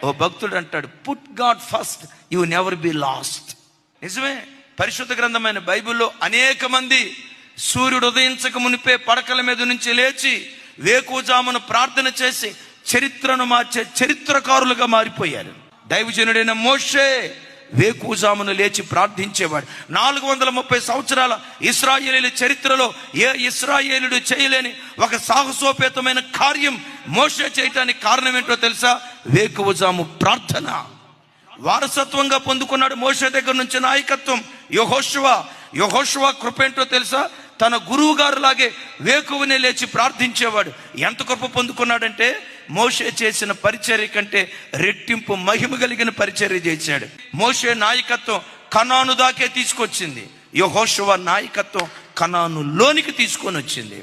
ఓ భక్తుడు అంటాడు, put God first, you never be last. నిజమే. పరిశుద్ధ గ్రంథమైన బైబిల్లో అనేక మంది సూర్యుడు ఉదయించక మునిపే పడకల మీద నుంచి లేచి వేకువజామున ప్రార్థన చేసి చరిత్రను మార్చే చరిత్రకారులుగా మారిపోయారు. దైవజనుడైన మోషే వేకువజామున లేచి ప్రార్థించేవాడు. 430 సంవత్సరాల ఇశ్రాయేలీల చరిత్రలో ఏ ఇశ్రాయేలుడు చేయలేని ఒక సాహసోపేతమైన కార్యం మోషే చేయటానికి కారణం ఏంటో తెలుసా? వేకువజాము ప్రార్థన. వారసత్వంగా పొందుకున్నాడు మోషే దగ్గర నుంచి నాయకత్వం. యెహోషువ కృప ఏంటో తెలుసా? తన గురువు గారు లాగే వేకువనే లేచి ప్రార్థించేవాడు. ఎంత కృప పొందుకున్నాడంటే మోషే చేసిన పరిచర్య కంటే రెట్టింపు మహిమ కలిగిన పరిచర్య చేశాడు. మోషే నాయకత్వం కనాను దాకే తీసుకొచ్చింది. యెహోషువ నాయకత్వం కనానులోనికి తీసుకొని వచ్చింది.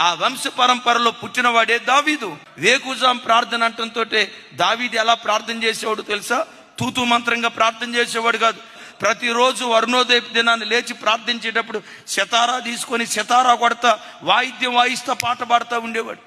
ఆ వంశ పరంపరలో పుట్టినవాడే దావీదు. వేకువజాము ప్రార్థన అంటంతో దావీదు ఎలా ప్రార్థన చేసేవాడు తెలుసా? తూతు మంత్రంగా ప్రార్థన చేసేవాడు కాదు. ప్రతిరోజు అరుణోదయ దినాన్ని లేచి ప్రార్థించేటప్పుడు సితారా తీసుకొని సితారా కొడతా, వాయిద్యం వాయిస్తా, పాట పాడుతూ ఉండేవాడు.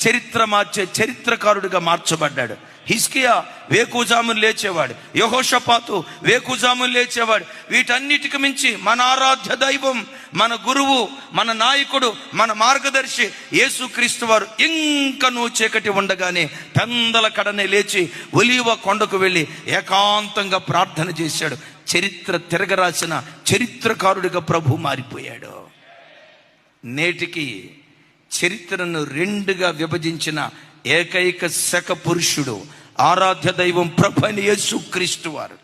చరిత్ర మార్చే చరిత్రకారుడిగా మార్చబడ్డాడు. హిజ్కియా వేకువజామున లేచేవాడు. యెహోషాపాతు వేకువజామున లేచేవాడు. వీటన్నిటికి మించి మన ఆరాధ్య దైవం, మన గురువు, మన నాయకుడు, మన మార్గదర్శి యేసుక్రీస్తు వారు ఇంకనూ చీకటి ఉండగానే పెందల కడనే లేచి ఒలీవ కొండకు వెళ్ళి ఏకాంతంగా ప్రార్థన చేశాడు. చరిత్ర తిరగరాసిన చరిత్రకారుడిగా ప్రభు మారిపోయాడు. నేటికి చరిత్రను రెండుగా విభజించిన ఏకైక శక పురుషుడు ఆరాధ్య దైవం ప్రభు అయిన యేసుక్రీస్తు వారు.